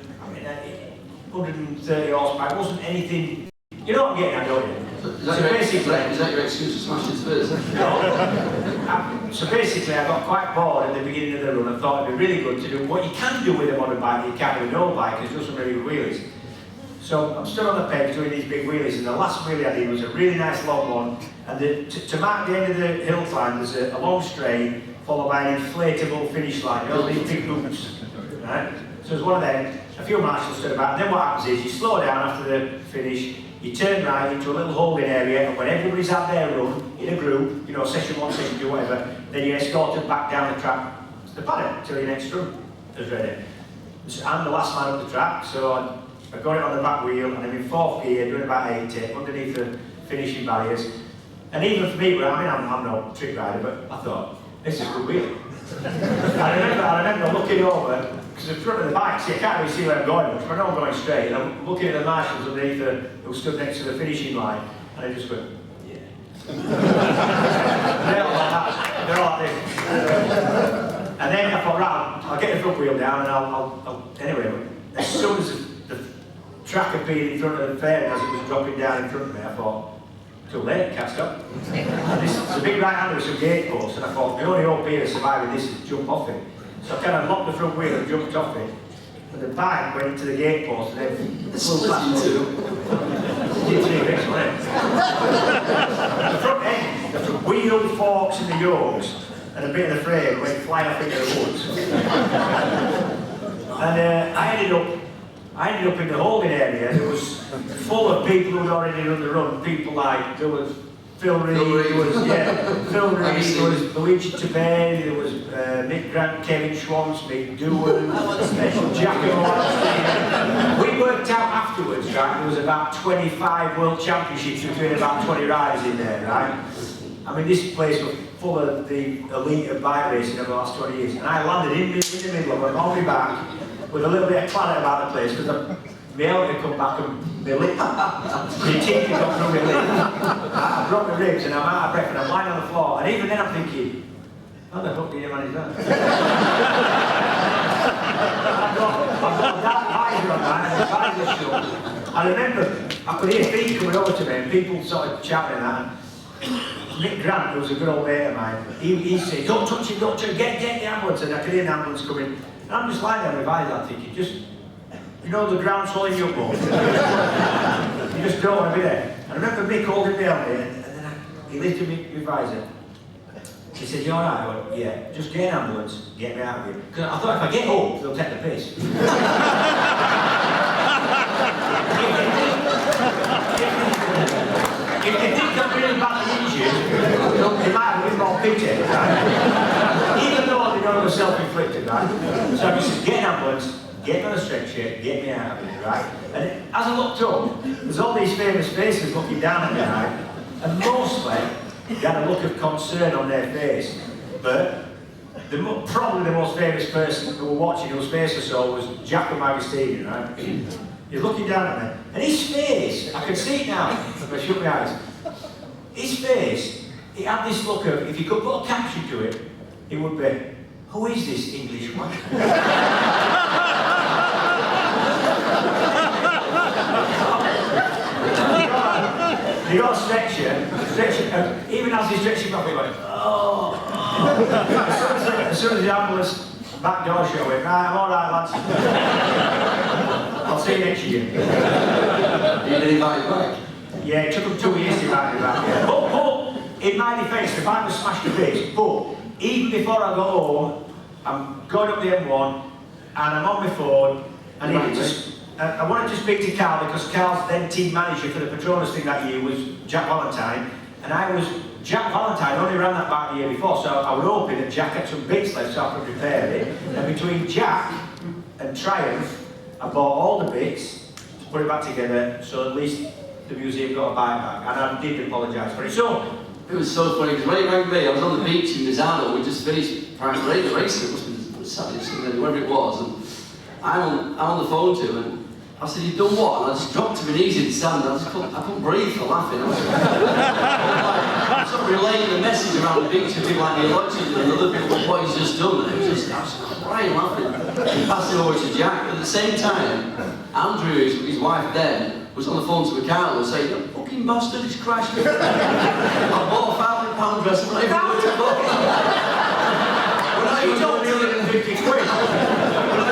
130 horsepower, it wasn't anything. You know what I'm getting at, don't you? Is that your excuse to smash it first? No. So basically, I got quite bored at the beginning of the run and thought it'd be really good to do what you can do with a modern bike, you can't with an old bike, is do some really good wheelies. So I'm still on the peg doing these big wheelies, and the last wheelie I did was a really nice long one, and to mark the end of the hill climb, there's a long straight followed by an inflatable finish line, these big boots, right? So there's one of them, a few marshals stood about, and then what happens is you slow down after the finish, you turn right into a little holding area, and when everybody's had their run, in a group, you know, session 1, session 2, whatever, then you escort them back down the track to the paddock till your next run is ready. So I'm the last man up the track, so I got it on the back wheel, and I'm in 4th gear, doing about 80, underneath the finishing barriers. And even for me, I mean, I'm no trick rider, but I thought, this is a good wheel. I remember looking over, because in front of the bike, see, I can't really see where I'm going, but I know I'm going straight, and I'm looking at the marshals underneath who stood next to the finishing line, and I just went, yeah. They're all like that. They're all like this. And then I thought, right, I'll get the front wheel down, and I'll anyway, as soon as the track appeared in front of the fair, as it was dropping down in front of me, I thought, too late, can't stop. And this is a big right hander with some gate posts, and I thought, the only hope here of surviving this is to jump off it. So I kind of locked the front wheel and jumped off it, and the bike went into the gate post and then flew past me. The front end, the wheel, forks and the yokes, and a bit of the frame went flying off into the woods. And I ended up in the holding area. It was full of people who'd already run the run. People like, there was Phil Reed, there was Luigi Taberi, there was Nick Grant, Kevin Schwantz, Mick Doohan, Jacko. We worked out afterwards, right, there was about 25 world championships between about 20 riders in there, right? I mean, this place was full of the elite of bike racing over the last 20 years. And I landed in the middle of them, on my back, with a little bit of planet about the place, because my helmet had come back and my lip, my teeth had got through my lip. I broke my ribs and I'm out of breath and I'm lying on the floor. And even then I'm thinking, how the fuck did you manage that? I've got that visor on that and the visor shut. I remember, I could hear feet coming over to me and people sort of shouting at that. Nick Grant, who was a good old mate of mine, he said, don't touch it, get the ambulance. And I could hear the ambulance coming. And I'm just lying there with my eyes thinking, just, you know, the ground's holding you up more. You just don't want to be there. I remember Mick holding me on me, and then he lifted me my visor. He said, you alright? I went, yeah, just get an ambulance, get me out of here. Because I thought if I get home, they'll take the piss. If they think I'm really badly injured, they might have been more pity, right? Even though they know they're self-inflicted, right? So I just said, get an ambulance, get me on a stretcher, get me out of here, right? And as I looked up, there's all these famous faces looking down at me, right? And mostly, they had a look of concern on their face. But probably the most famous person who were watching, whose face I saw, was Jacob Agostini, right? He's looking down at me, and his face, I can see it now, if I shut my eyes. His face, he had this look of, if you could put a caption to it, it would be, who is this English one? He got a stretcher, even as he stretched him up, he went, oh. As soon as the ambulance back door shut, I went, right, I'm alright, lads. I'll see you next year. You did invite you back? Yeah, it took him 2 years to invite me back. Yeah. But, in my defence, the bike was smashed to bits, but even before I got home, I'm going up the M1, and I'm on my phone, and I wanted to speak to Carl, because Carl's then team manager for the Patronus thing that year was Jack Valentine, and Jack Valentine only ran that bike the year before, so I was hoping that Jack had some bits left so I could repair it. And between Jack and Triumph, I bought all the bits to put it back together, so at least the museum got a bike back, and I did apologise for it. So, it was so funny, because when he rang me, I was on the beach in Misano, we just finished the race, it must have been Saturday, Sunday, whatever it was, and I'm on the phone to him, and I said, you've done what? And I just dropped to my knees in the sand, and I couldn't breathe for laughing. I was sort of relaying the message around the beach to people like the Elogians and other people what he's just done, and I was crying laughing. He passed it over to Jack, but at the same time, Andrew, his wife then, was on the phone to Ricardo saying, you fucking bastard, he's crashed me. I bought a £500 dress and I'm not even going to the ball. We're not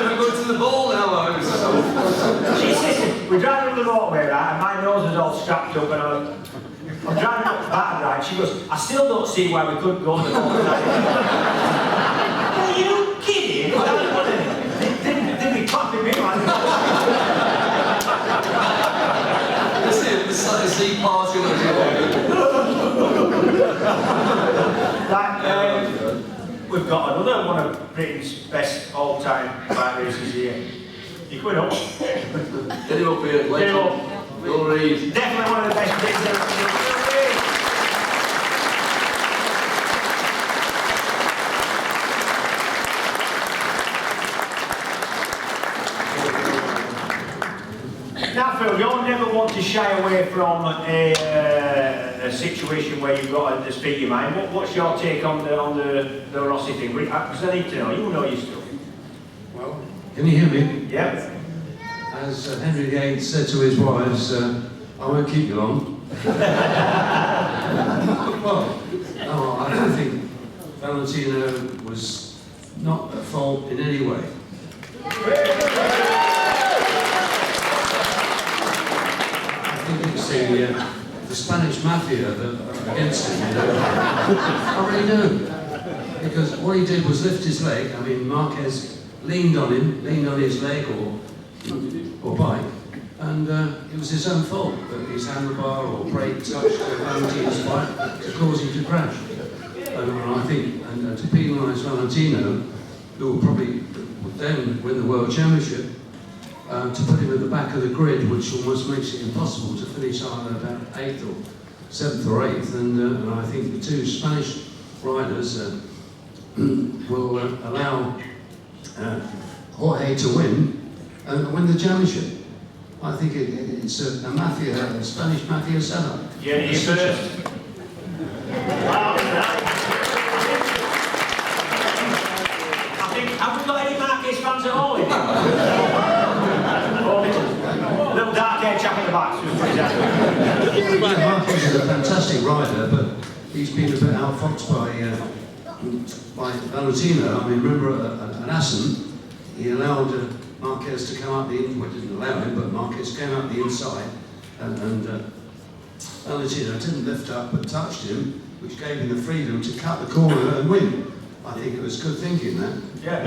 even going to the ball now. she said, we're driving up the motorway, right, and my nose was all strapped up, and I'm driving up the back, right, she goes, I still don't see why we couldn't go on the motorway. Are you kidding? Didn't be clapping me like that. The got another one of Britain's best all-time bike racers here. You coming up? Get him up here. Get him up. Will Reid. Definitely one of the best Brits ever. Now, Phil, you'll never want to shy away from a situation where you've got to speak your mind. What's your take on the Rossi thing? Because I need to know. You know your stuff. Well, can you hear me? Yeah. As Henry VIII said to his wives, I won't keep you long. Well, no, I don't think Valentino was not at fault in any way. I think it's the Spanish mafia that are against him, you know. I really do. Because what he did was lift his leg. I mean, Marquez leaned on his leg or bike, and it was his own fault that his handlebar or brake touched Valentino's bike to cause him to crash. And I think, and to penalise Valentino, who will probably then win the World Championship, to put him at the back of the grid, which almost makes it impossible to finish either about 8th or 7th or 8th. And I think the two Spanish riders will allow Jorge to win the championship. I think it's a mafia, a Spanish mafia setup. Yeah, you first. Wow. I think, have we got any Marquez fans at all in here? Little dark-haired chap in the back, so pretty happy. Yeah, Marquez is a fantastic rider, but he's been a bit outfoxed by Valentino. I mean, remember at Assen, he allowed Marquez to come up the inside, well, didn't allow him, but Marquez came up the inside, and Valentino didn't lift up but touched him, which gave him the freedom to cut the corner and win. I think it was good thinking, that. Yeah.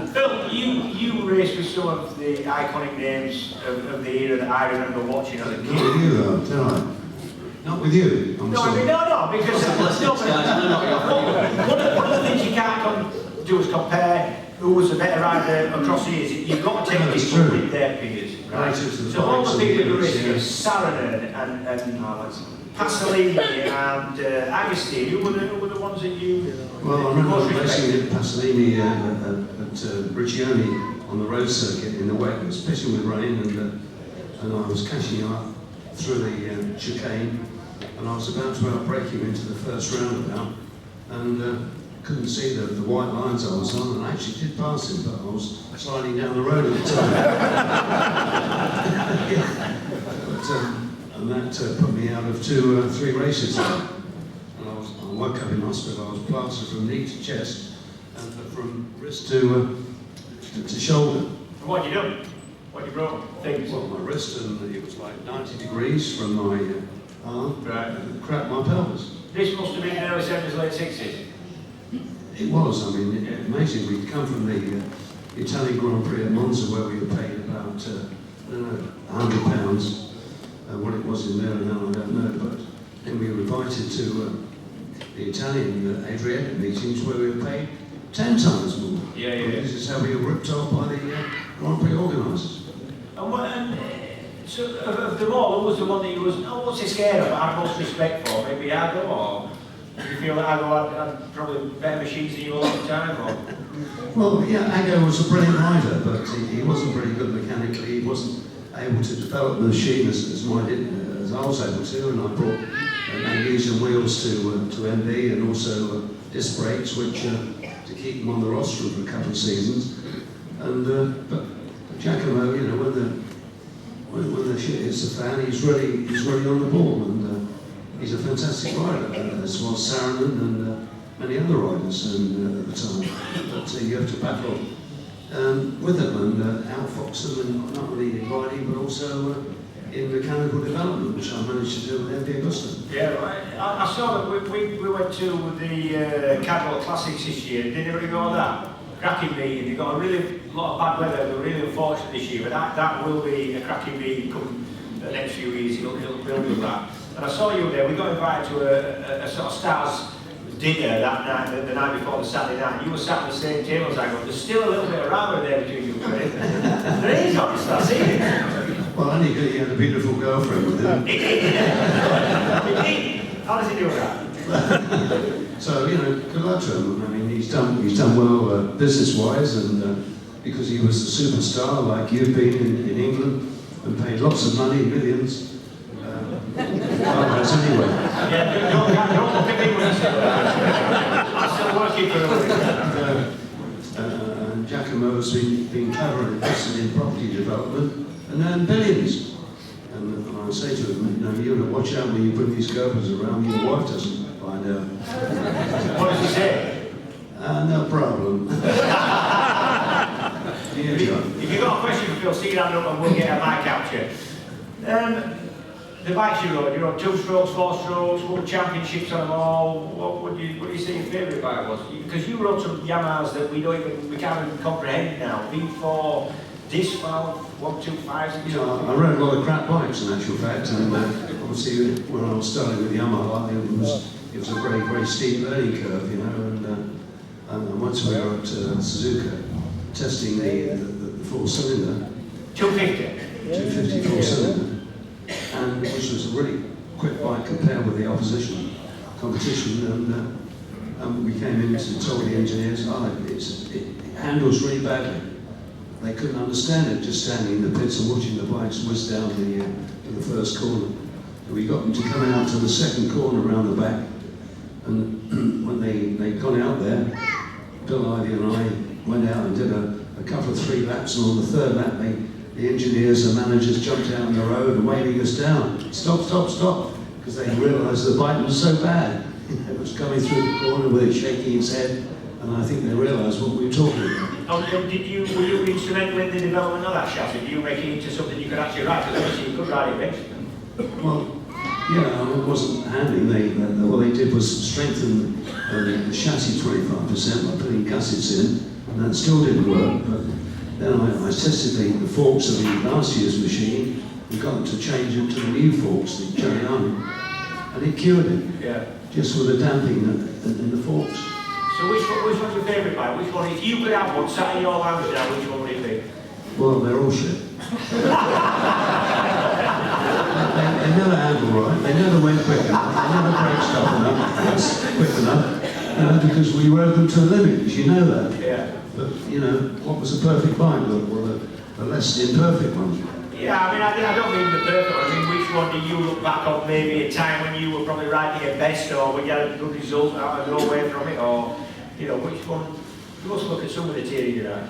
Phil, you raced with some of the iconic names of the era that I remember watching as a Not kid. with you, though, did I? Not with you. I'm No, I sorry. mean, no, because one of the things you can't do is compare who was a better rider across the years. You've got to take No, it's people true. with their peers. Right? Writers and So all bikes the and people who years, raced, yeah. Saarinen and Pasolini and Agostini, who were the ones that you... Well, I remember most racing respected? at Pasolini at Riccione on the road circuit in the wet, especially with rain, and I was catching up through the chicane, and I was about to outbrake him into the first roundabout, and couldn't see the white lines I was on, and I actually did pass him, but I was sliding down the road at the time. And that put me out of 3 races. And I woke up in hospital. I was plastered from knee to chest, and from wrist to shoulder. And what you done? What you broke? Things? Well, my wrist, and it was like 90 degrees from my arm. Right. And cracked my pelvis. This must have been in the early 70s, late 60s. It was. I mean, amazing. We'd come from the Italian Grand Prix at Monza, where we were paid about I don't know, £100. What it was in there now, I don't know. But then we were invited to the Italian Adriatic meetings, where we were paid 10 times more. Yeah. This is how we were ripped off by the Grand Prix organisers. And so of them all, who was the one that you was, what's he scared of, had most respect for? Maybe Ago, or do you feel that Ago had probably better machines than you all the time? Or? Well, yeah, Ago was a brilliant rider, but he wasn't very good mechanically. He wasn't able to develop the machine as I was able to, and I brought magnesium wheels to MB, and also disc brakes, which to keep him on the roster for a couple of seasons. And but Giacomo, you know, when the shit hits the fan, he's really on the ball, and he's a fantastic rider, as was Saarinen and many other riders at the time. But you have to battle with them and outfox them, and not only in riding but also in mechanical development, which I managed to do with MD Augusta. Yeah, I saw that we went to the Cadwell Classics this year. Did anybody go to that? Cracking meeting. They got a really lot of bad weather. They were really unfortunate this year, but that will be a cracking meeting come the next few years. It'll build with that. And I saw you there. We got invited to a sort of stars dinner that night, the night before the Saturday night, you were sat at the same table as I go, there's still a little bit of rivalry there between you three. There is, honestly, I've seen it. Well, only because he had a beautiful girlfriend with him. He did. How does he do that? So, you know, good luck to him. I mean, he's done well business-wise, and because he was a superstar like you've been in England and paid lots of money, millions. Otherwise, anyway. Yeah, don't look at me when I say that. I'm still working for him. And Giacomo's been clever and invested in property development and earned billions. And I say to him, you know, you gotta watch out when you bring these girls around, your wife doesn't find out. What does he say? No problem. Yeah, John. If you've got a question for Phil, see your hand up and we'll get a mic out to you. The bikes you rode 2 strokes, 4 strokes, won championships on them all. What do you say your favourite bike was? Because you rode some Yamahas that we can't even comprehend now. V4, disc valve, 125s. You know, I rode a lot of crap bikes in actual fact, and obviously when I was starting with Yamaha, it was a very, very steep learning curve, you know, and once we were at Suzuka testing the 4-cylinder, 250 4-cylinder, and which was a really quick bike compared with the competition, and we came in and told the engineers, it handles really badly. They couldn't understand it, just standing in the pits and watching the bikes whiz down the first corner. And we got them to come out to the second corner around the back, and when they'd gone out there, Bill Ivy and I went out and did a couple of 3 laps, and on the 3rd lap, the engineers and managers jumped out on the road and waving us down. Stop, stop, stop, because they realised the bike was so bad. It was coming through the corner with it shaking its head, and I think they realised what we were talking about. Were you instrumental in the development of that chassis? Did you make it into something you could actually ride? Because obviously you could ride it eventually. Well, yeah, it wasn't handy. What they did was strengthen the chassis 25% by putting gussets in, and that still didn't work. But then I tested the forks of the last year's machine and got them to change it to the new forks, the Cherry Army, and it cured it. Yeah. Just with the damping in the forks. So which one's your favourite bike? Which one, if you could have one sat in your lounge now, which one would it be? Well, they're all shit. They never handle right, they never went quick enough, they never brake stuff enough, quick enough, because we rode them to a limit, as you know that. Yeah. But, you know, what was a perfect bike? Well, a less imperfect one. Yeah, I mean, I don't mean the perfect one. I mean, which one do you look back on maybe a time when you were probably riding your best, or when you had a good result out of nowhere from it, or, you know, which one? You must look at some of the theory you ride.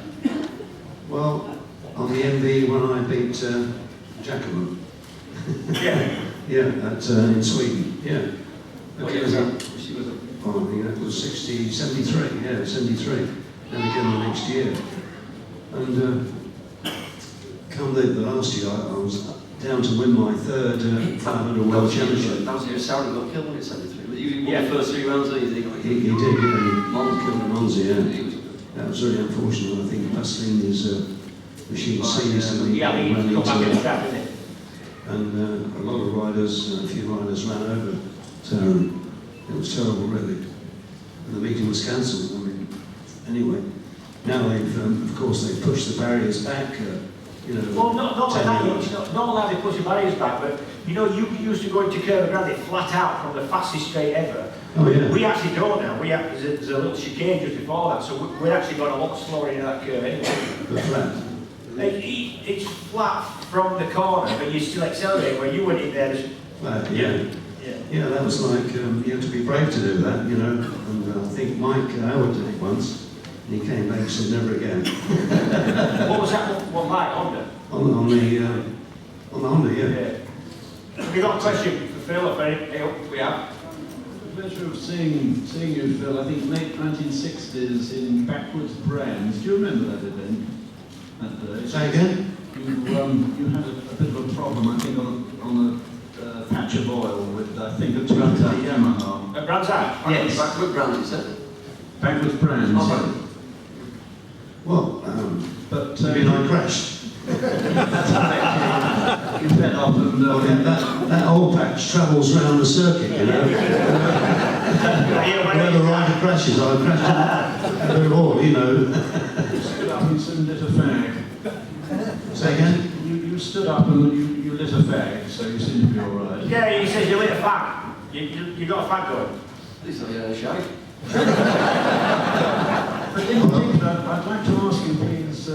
Well, on the MV when I beat Giacomo. Yeah. Yeah, in Sweden, yeah. What year was that? Oh, I think that was 73, yeah, 73. And again the next year. And come the last year, I was down to win my 3rd 500 World Championship. That was the year Sauron got killed in 73. But you won Yeah. the first 3 rounds, didn't you? He did, yeah. Monza Killed the Monza, yeah. That was really unfortunate. I think Vaselini's machine seized and he Yeah, I mean, ran you got back in the into trap, isn't it? and a lot of riders, a few riders ran over. So it was terrible, really. And the meeting was cancelled. I mean, anyway, now they've, of course, they've pushed the barriers back. You know, Well, not like 10 that, years. it's not allowed to push the barriers back, but you know, you used to go into Curve Grande flat out from the fastest straight ever. Oh, yeah. We actually don't now. There's a little chicane just before that, so we're actually going a lot slower in that curve anyway. The flat. It's flat from the corner, but you still accelerate. Where you went in there, Flat, yeah. Yeah, that was like, you had to be brave to do that, you know. And I think Mike Howard did it once, and he came back and said, never again. What was that? What bike? Honda? On the Honda, yeah. Have you got a question for Phil or for any? We have. Pleasure of seeing you, Phil. I think late 1960s in Backwards Brands. Do you remember that event? Say again? You had a bit of a problem, I think, on a patch of oil with, I think, a 250 Yamaha. At Brands Eye? Yes. Backward Brands, is it? Backwards Brands. Oh, Well, But I mean, I crashed. you fed off and Well, that old patch travels round the circuit, you know. Where the rider crashes, I crash into all, you know. You stood up and soon lit a fag. Say again? You stood up and you lit a fag, so you seem to be all right. Yeah, he says you lit a fag. You got a fag going. At least I had a shag. But in particular, I'd like to ask you, please,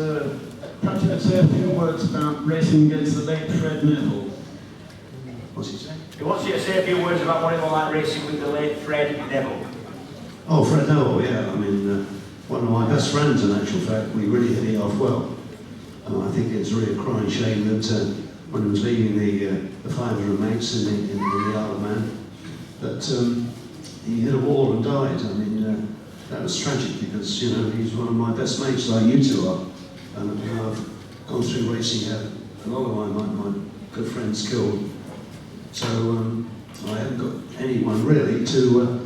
perhaps you could say a few words about racing against the late Fred Neville. What's he saying? He wants you to say a few words about what it was like racing with the late Fred Neville. Oh, Fred Neville, yeah. I mean, one of my best friends, in actual fact. We really hit it off well. I think it's really a crying shame that when he was leaving the 500 mates in the Isle of Man, that he hit a wall and died. I mean, that was tragic because, you know, he's one of my best mates, like you two are. And I've gone through racing, had a lot of my good friends killed. So I haven't got anyone really to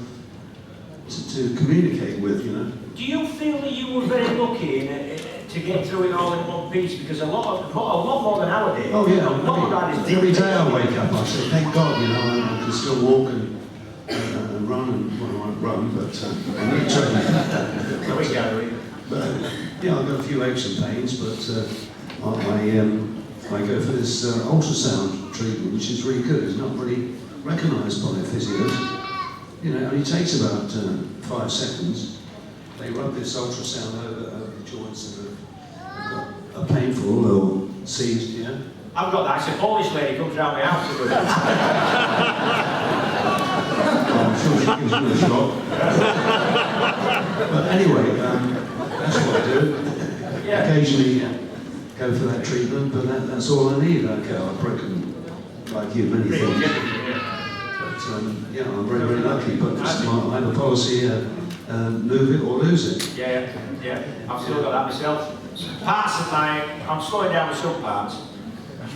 communicate with, you know. Do you feel that you were very lucky to get through it all in one piece? Because a lot more than nowadays. Oh yeah, A lot of riders every do. day I wake up, I say, thank God, you know, I can still walk and run, and well, I won't run, but I'm really training. There we go. But yeah, I've got a few aches and pains, but I go for this ultrasound treatment, which is really good. It's not really recognised by physios. You know, it only takes about 5 seconds. They rub this ultrasound over the joints that are painful or seized, yeah. I've got that. It's a Polish lady comes round my house to do it. I'm sure she gives me a shot. But anyway, that's what I do. Yeah. Occasionally go for that treatment, but that's all I need. Okay, I reckon, like you, many things. But yeah, I'm very, very lucky. But just I have a policy: move it or lose it. Yeah. I've still got that myself. Parts of I'm slowing down with some parts.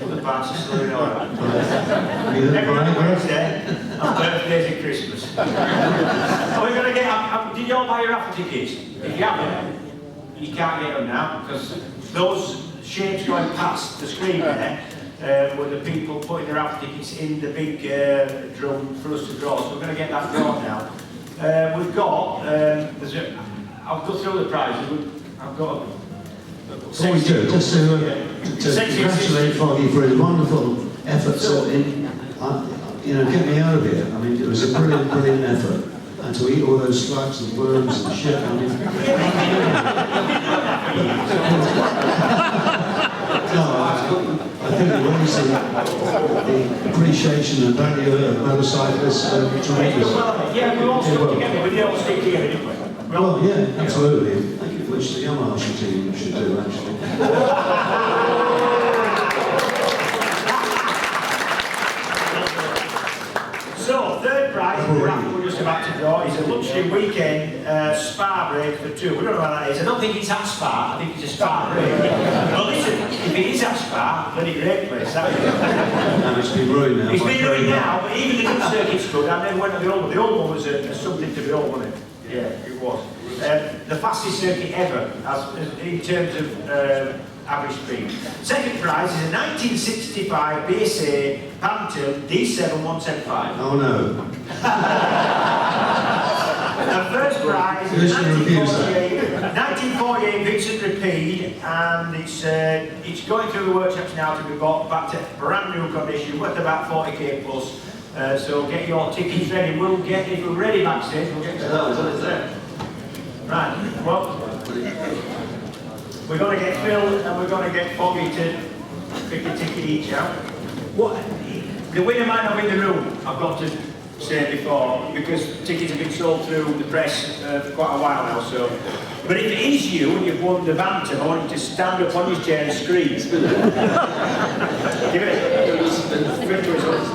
Other parts are slowing all right. Every Wednesday, and birthdays and Christmas. Are we going to get? Did you all buy your raffle tickets? If you haven't, you can't get them now because those shapes going past the screen there were the people putting their raffle tickets in the big drum for us to draw. So we're going to get that drawn now. We've got. I'll go through the prizes. I've got. Before we do, just to congratulate Foggy for his wonderful efforts in, you know, get me out of here. I mean, it was a brilliant, brilliant effort. And to eat all those slugs and worms and shit, I mean... No, I think the reason, the appreciation and value of motorcyclists tremendous. Yeah, we all stuck together, we all stick together, didn't we? Well, yeah, absolutely. Which the Yamaha team should do, actually. So, third prize in the raffle we're just about to draw is a lunchtime weekend spa break for 2. We don't know what that is. I don't think it's at Spa, I think it's a spa break. Well, listen, if it is at Spa, bloody great place, that is. And it's been ruined now. It's been ruined now, but even the new circuit's good. I never went to the old one. The old one was something to behold, wasn't it? Yeah, it was. The fastest circuit ever, in terms of average speed. Second prize is a 1965 BSA Phantom D7 175. Oh no. The first prize is 1948 Vincent Rapide, and it's going through the workshops now to be bought back to brand new condition, worth about 40k plus. So get your tickets ready. We'll get, if we're ready backstage, we'll get to that. Right, well, we're going to get Phil and we're going to get Foggy to pick a ticket each out. The winner might not be in the room, I've got to say before, because tickets have been sold through the press for quite a while now. So, but if it is you and you've won the Bantam, I want you to stand up on your chair and scream. Give it.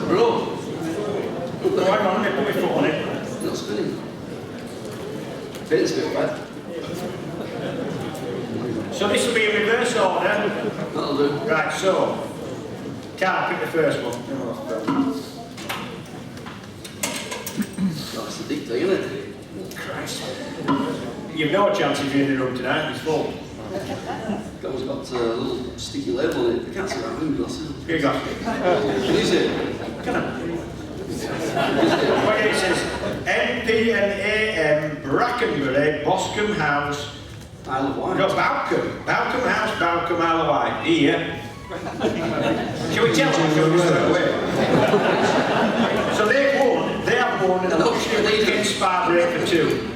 Bro. Oh, hang on, let me put my foot on it. It's not spinning. It's a bit bad. So this will be in reverse order. That'll do. Right, so, Carl, pick the first one. That's the deep thing, isn't it? Christ. You've no chance if you're in the room tonight, it's full. That one's got a little sticky label on it. I can't see that room glasses. Here you go. Can you see it? Can I? Well, it says MP and AM, Brackenbury, Boscombe House. Isle of Wight. No, Bowcombe. Bowcombe House, Bowcombe, Isle of Wight. Here. Can we tell them to straight away? So they've won. They have won an auction against Sparbury for 2.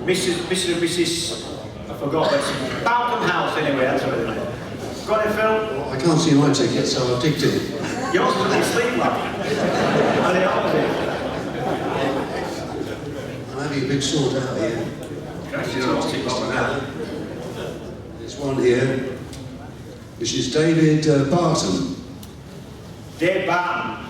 Mr. and Mrs. I forgot. It's Bowcombe House anyway. That's what it is. Got it, Phil? I can't see my ticket, so I've ticked it. Yours was in sleep, lad. And the opposite. I'm having a big sort out here. Christ, you don't know what's it got now. There's one here, which is David Barton. Dave Barton.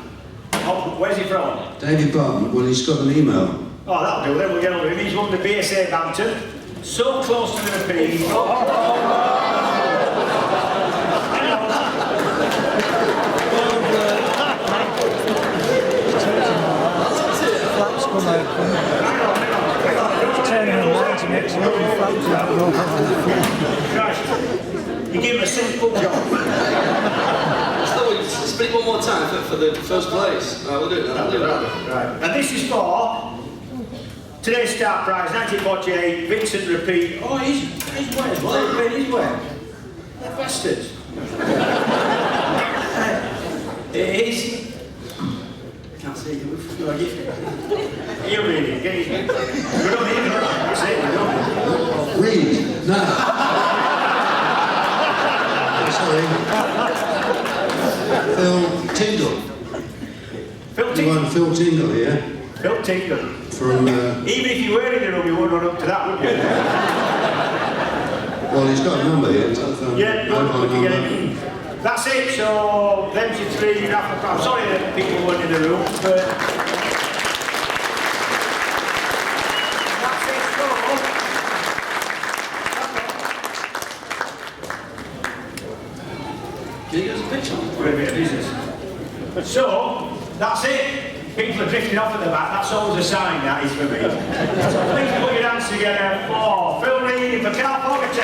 Oh, where's he from? David Barton, well, he's got an email. Oh, that'll do. Then we'll get over him. He's won the BSA Bantam. So close to the repeat. Flaps come open. Turning around to make some open flaps out. Christ. You give him a simple job. So we split one more time for the first place. Right, we'll do it now. We'll do it now. Right. And this is for today's start prize, 1948, Vincent repeat. Oh, he's wet as well. He's wet. They're bastards. It is. Can't see it. You read it. Get it. We don't need it. Say it. We don't need it. Read, now. Sorry. Phil Tingle. Phil You Tingle. want Phil Tingle here Phil Tingle. from, Even if you were in the room, you wouldn't run up to that, would you? well, he's got a number here, telephone. Yeah, mobile good, you get number. it. That's it, so them's your 3. I'm sorry that people weren't in the room, but that's it, so Can you give us a picture? we're a bit of business. So, that's it. People are drifting off at the back, that's always a sign, that is for me. So please put your hands together for Phil Reed for Fogarty.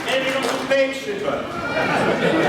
Anyone on the page stripper?